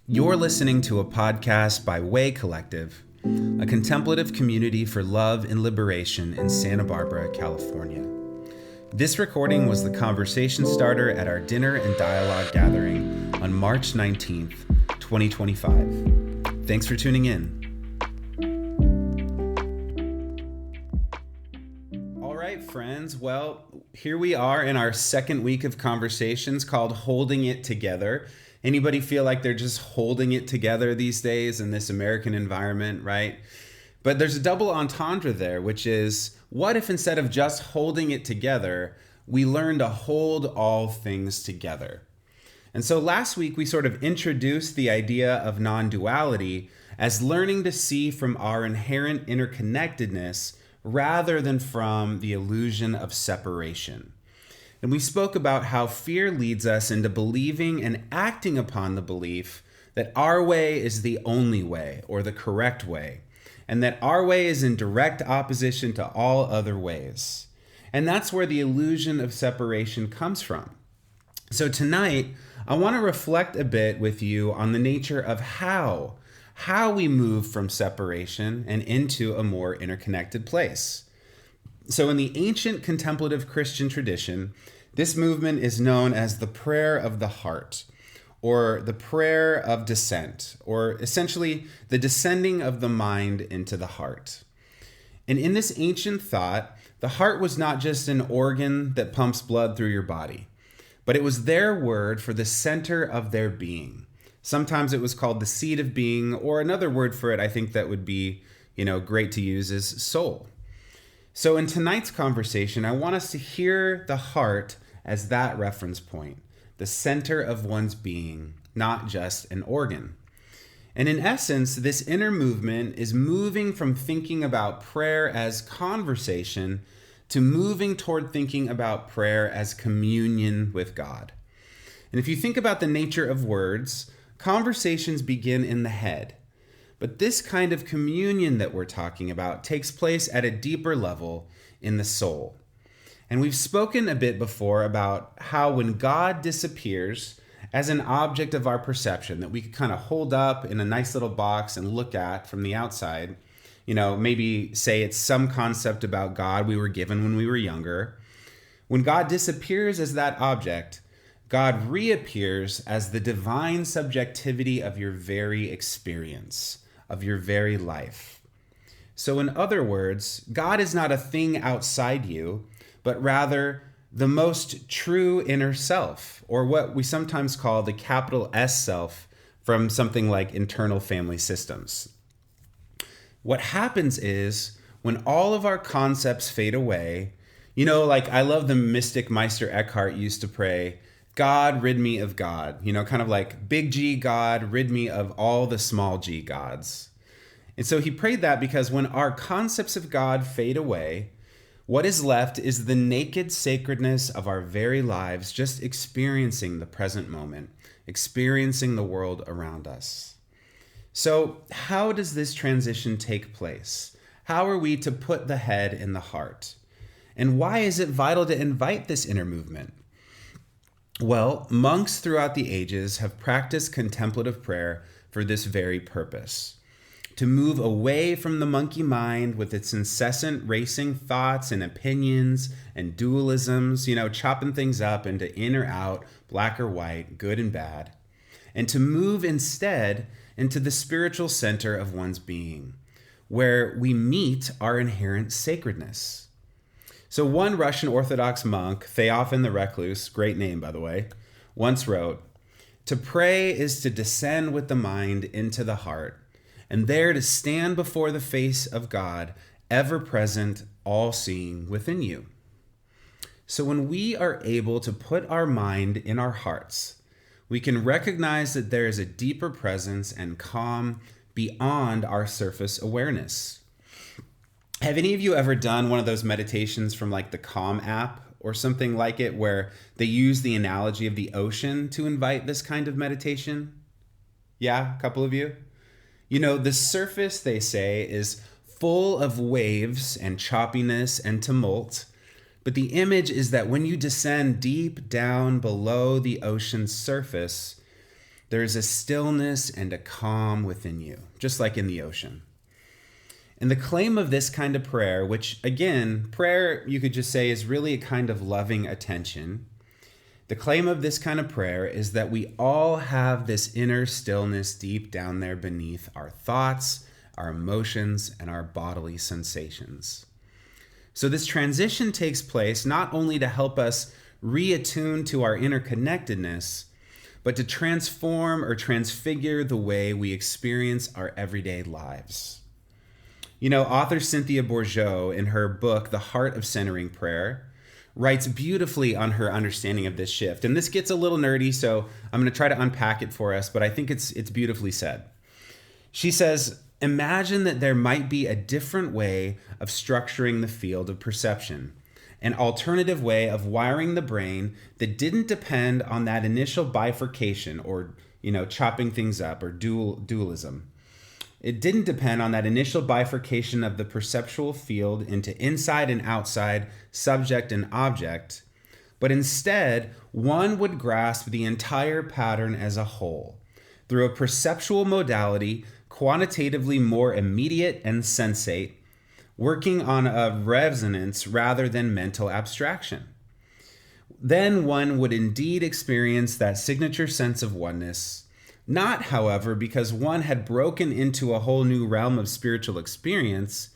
You're listening to a podcast by Way Collective, a contemplative community for love and liberation in Santa Barbara, California. This recording was the conversation starter at our dinner and dialogue gathering on March 19th, 2025. Thanks for tuning in. All right, friends. Well, here we are in our second week of conversations called Holding It Together. Anybody feel like they're just holding it together these days in this American environment, right? But there's a double entendre there, which is, what if instead of just holding it together, we learn to hold all things together? And so last week, we sort of introduced the idea of non-duality as learning to see from our inherent interconnectedness rather than from the illusion of separation. And we spoke about how fear leads us into believing and acting upon the belief that our way is the only way or the correct way, and that our way is in direct opposition to all other ways. And that's where the illusion of separation comes from. So tonight, I want to reflect a bit with you on the nature of how we move from separation and into a more interconnected place. So in the ancient contemplative Christian tradition, this movement is known as the prayer of the heart, or the prayer of descent, or essentially the descending of the mind into the heart. And in this ancient thought, the heart was not just an organ that pumps blood through your body, but it was their word for the center of their being. Sometimes it was called the seat of being, or another word for it I think that would be, great to use is soul. So in tonight's conversation, I want us to hear the heart as that reference point, the center of one's being, not just an organ. And in essence, this inner movement is moving from thinking about prayer as conversation to moving toward thinking about prayer as communion with God. And if you think about the nature of words, conversations begin in the head. But this kind of communion that we're talking about takes place at a deeper level in the soul. And we've spoken a bit before about how when God disappears as an object of our perception that we could kind of hold up in a nice little box and look at from the outside, maybe say it's some concept about God we were given when we were younger. When God disappears as that object, God reappears as the divine subjectivity of your very experience, of your very life. So in other words, God is not a thing outside you, but rather the most true inner self, or what we sometimes call the capital S self from something like internal family systems. What happens is when all of our concepts fade away, like I love the mystic Meister Eckhart used to pray, God, rid me of God, kind of like big G God, rid me of all the small g gods. And so he prayed that because when our concepts of God fade away, what is left is the naked sacredness of our very lives, just experiencing the present moment, experiencing the world around us. So how does this transition take place? How are we to put the head in the heart? And why is it vital to invite this inner movement? Well, monks throughout the ages have practiced contemplative prayer for this very purpose. To move away from the monkey mind with its incessant racing thoughts and opinions and dualisms, chopping things up into in or out, black or white, good and bad. And to move instead into the spiritual center of one's being, where we meet our inherent sacredness. So one Russian Orthodox monk, Theophan the Recluse, great name by the way, once wrote, "To pray is to descend with the mind into the heart, and there to stand before the face of God, ever present, all-seeing within you." So when we are able to put our mind in our hearts, we can recognize that there is a deeper presence and calm beyond our surface awareness. Have any of you ever done one of those meditations from like the Calm app or something like it where they use the analogy of the ocean to invite this kind of meditation? Yeah, a couple of you? The surface, they say, is full of waves and choppiness and tumult, but the image is that when you descend deep down below the ocean's surface, There is a stillness and a calm within you, just like in the ocean. And the claim of this kind of prayer, which again, prayer you could just say is really a kind of loving attention. The claim of this kind of prayer is that we all have this inner stillness deep down there beneath our thoughts, our emotions, and our bodily sensations. So this transition takes place not only to help us reattune to our interconnectedness, but to transform or transfigure the way we experience our everyday lives. You know, author Cynthia Bourgeault, in her book, The Heart of Centering Prayer, writes beautifully on her understanding of this shift. And this gets a little nerdy, so I'm going to try to unpack it for us, but I think it's beautifully said. She says, imagine that there might be a different way of structuring the field of perception, an alternative way of wiring the brain that didn't depend on that initial bifurcation or, chopping things up or dualism. It didn't depend on that initial bifurcation of the perceptual field into inside and outside, subject and object, but instead, one would grasp the entire pattern as a whole through a perceptual modality quantitatively more immediate and sensate, working on a resonance rather than mental abstraction. Then one would indeed experience that signature sense of oneness, not, however, because one had broken into a whole new realm of spiritual experience,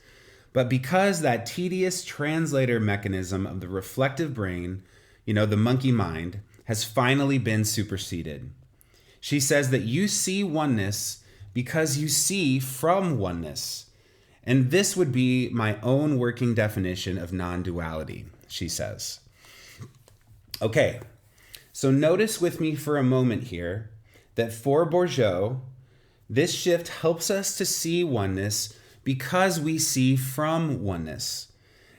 but because that tedious translator mechanism of the reflective brain, the monkey mind, has finally been superseded. She says that you see oneness because you see from oneness. And this would be my own working definition of non-duality, she says. Okay, so notice with me for a moment here that for Bourgeault, this shift helps us to see oneness because we see from oneness.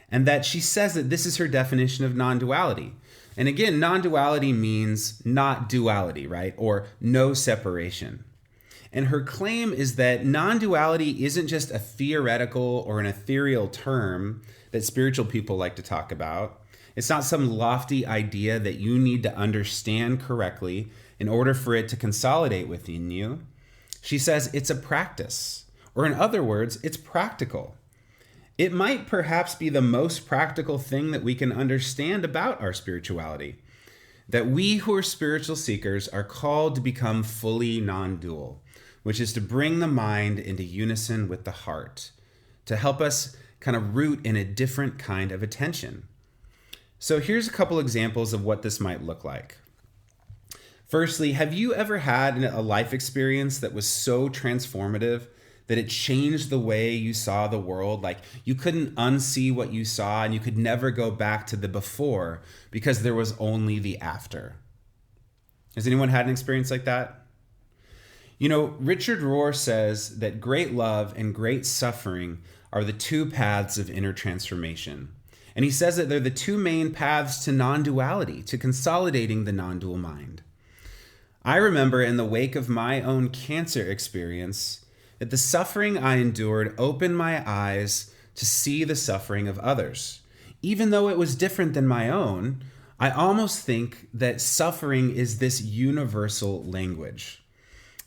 And that she says that this is her definition of non-duality. And again, non-duality means not duality, right? Or no separation. And her claim is that non-duality isn't just a theoretical or an ethereal term that spiritual people like to talk about. It's not some lofty idea that you need to understand correctly in order for it to consolidate within you. She says it's a practice, or in other words, it's practical. It might perhaps be the most practical thing that we can understand about our spirituality, that we who are spiritual seekers are called to become fully non-dual, which is to bring the mind into unison with the heart, to help us kind of root in a different kind of attention. So here's a couple examples of what this might look like. Firstly, have you ever had a life experience that was so transformative that it changed the way you saw the world? Like you couldn't unsee what you saw and you could never go back to the before because there was only the after. Has anyone had an experience like that? Richard Rohr says that great love and great suffering are the two paths of inner transformation. And he says that they're the two main paths to non-duality, to consolidating the non-dual mind. I remember in the wake of my own cancer experience that the suffering I endured opened my eyes to see the suffering of others. Even though it was different than my own, I almost think that suffering is this universal language.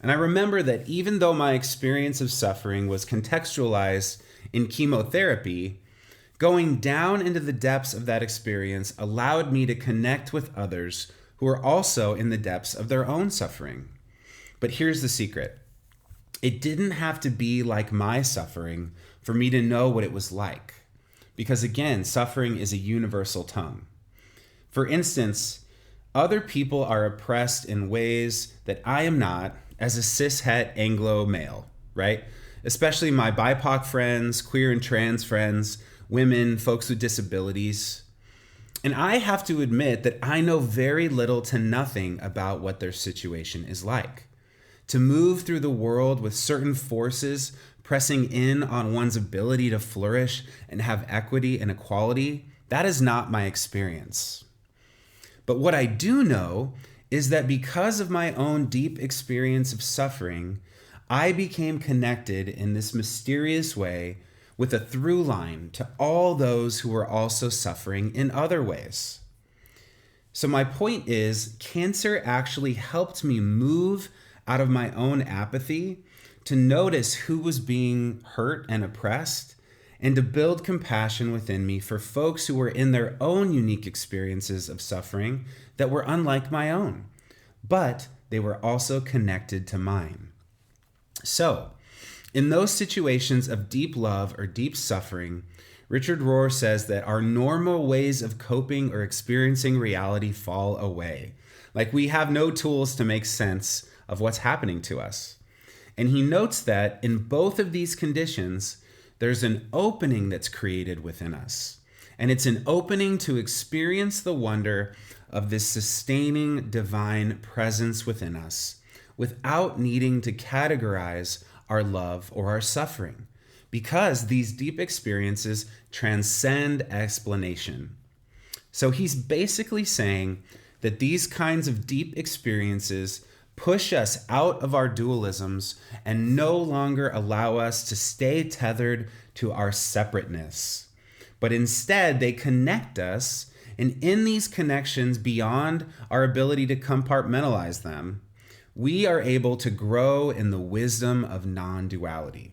And I remember that even though my experience of suffering was contextualized in chemotherapy, going down into the depths of that experience allowed me to connect with others who are also in the depths of their own suffering. But here's the secret. It didn't have to be like my suffering for me to know what it was like. Because again, suffering is a universal tongue. For instance, other people are oppressed in ways that I am not as a cishet Anglo male, right? Especially my BIPOC friends, queer and trans friends, women, folks with disabilities. And I have to admit that I know very little to nothing about what their situation is like. To move through the world with certain forces pressing in on one's ability to flourish and have equity and equality, that is not my experience. But what I do know is that because of my own deep experience of suffering, I became connected in this mysterious way with a through line to all those who are also suffering in other ways. So my point is, cancer actually helped me move out of my own apathy to notice who was being hurt and oppressed, and to build compassion within me for folks who were in their own unique experiences of suffering that were unlike my own, but they were also connected to mine. So, in those situations of deep love or deep suffering, Richard Rohr says that our normal ways of coping or experiencing reality fall away. Like we have no tools to make sense of what's happening to us. And he notes that in both of these conditions, there's an opening that's created within us. And it's an opening to experience the wonder of this sustaining divine presence within us without needing to categorize our love or our suffering, because these deep experiences transcend explanation. So he's basically saying that these kinds of deep experiences push us out of our dualisms and no longer allow us to stay tethered to our separateness, but instead they connect us, and in these connections, beyond our ability to compartmentalize them, we are able to grow in the wisdom of non-duality.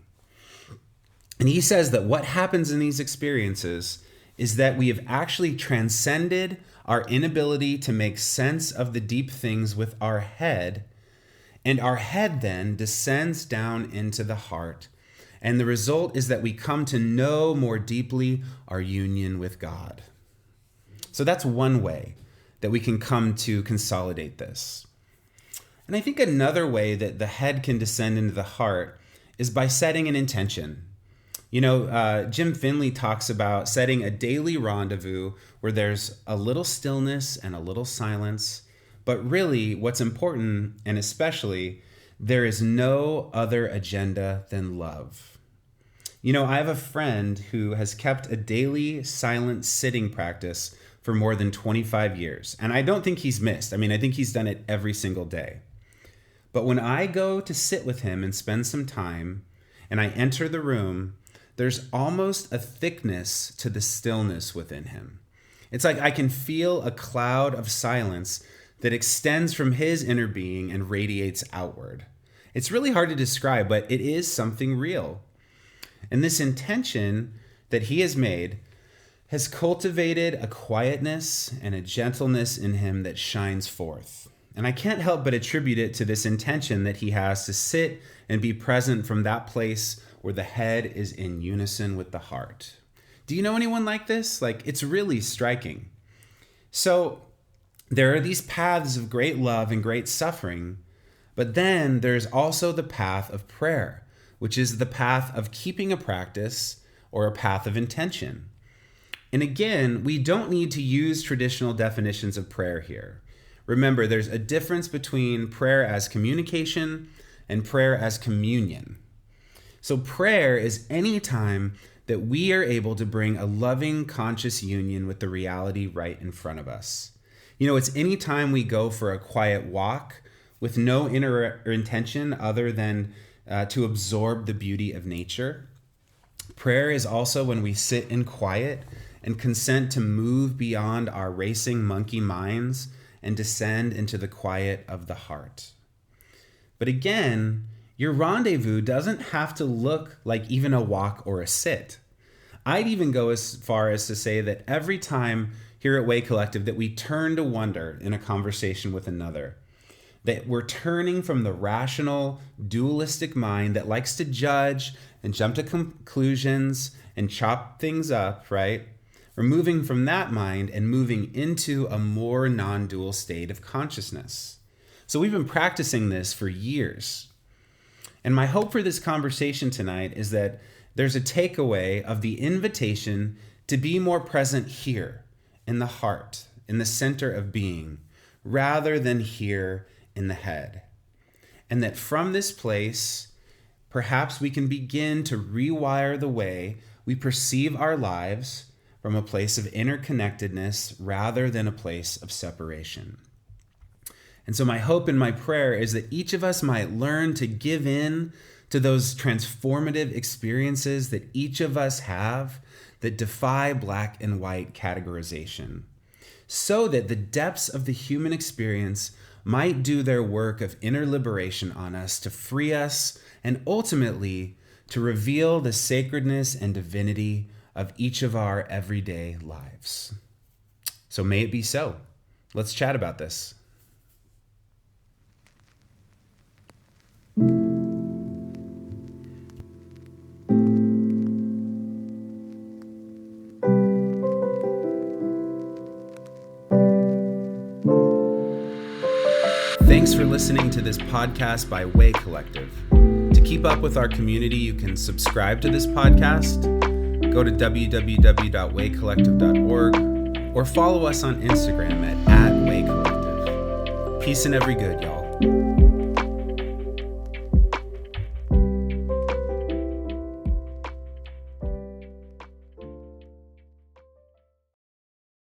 And he says that what happens in these experiences is that we have actually transcended our inability to make sense of the deep things with our head, and our head then descends down into the heart. And the result is that we come to know more deeply our union with God. So that's one way that we can come to consolidate this. And I think another way that the head can descend into the heart is by setting an intention. Jim Finley talks about setting a daily rendezvous where there's a little stillness and a little silence, but really what's important, and especially, there is no other agenda than love. I have a friend who has kept a daily silent sitting practice for more than 25 years, and I don't think he's missed. I think he's done it every single day. But when I go to sit with him and spend some time, and I enter the room, there's almost a thickness to the stillness within him. It's like I can feel a cloud of silence that extends from his inner being and radiates outward. It's really hard to describe, but it is something real. And this intention that he has made has cultivated a quietness and a gentleness in him that shines forth. And I can't help but attribute it to this intention that he has to sit and be present from that place where the head is in unison with the heart. Do you know anyone like this? It's really striking. So there are these paths of great love and great suffering, but then there's also the path of prayer, which is the path of keeping a practice or a path of intention. And again, we don't need to use traditional definitions of prayer here. Remember, there's a difference between prayer as communication and prayer as communion. So prayer is any time that we are able to bring a loving, conscious union with the reality right in front of us. It's any time we go for a quiet walk with no inner intention other than to absorb the beauty of nature. Prayer is also when we sit in quiet and consent to move beyond our racing monkey minds and descend into the quiet of the heart. But again, your rendezvous doesn't have to look like even a walk or a sit. I'd even go as far as to say that every time here at Way Collective that we turn to wonder in a conversation with another, that we're turning from the rational, dualistic mind that likes to judge and jump to conclusions and chop things up, right? We're moving from that mind and moving into a more non-dual state of consciousness. So we've been practicing this for years. And my hope for this conversation tonight is that there's a takeaway of the invitation to be more present here in the heart, in the center of being, rather than here in the head. And that from this place, perhaps we can begin to rewire the way we perceive our lives from a place of interconnectedness rather than a place of separation. And so my hope and my prayer is that each of us might learn to give in to those transformative experiences that each of us have that defy black and white categorization, so that the depths of the human experience might do their work of inner liberation on us to free us and ultimately to reveal the sacredness and divinity of each of our everyday lives. So may it be so. Let's chat about this. Thanks for listening to this podcast by Way Collective. To keep up with our community, you can subscribe to this podcast, go to www.waycollective.org, or follow us on Instagram at @waycollective. Peace and every good, y'all.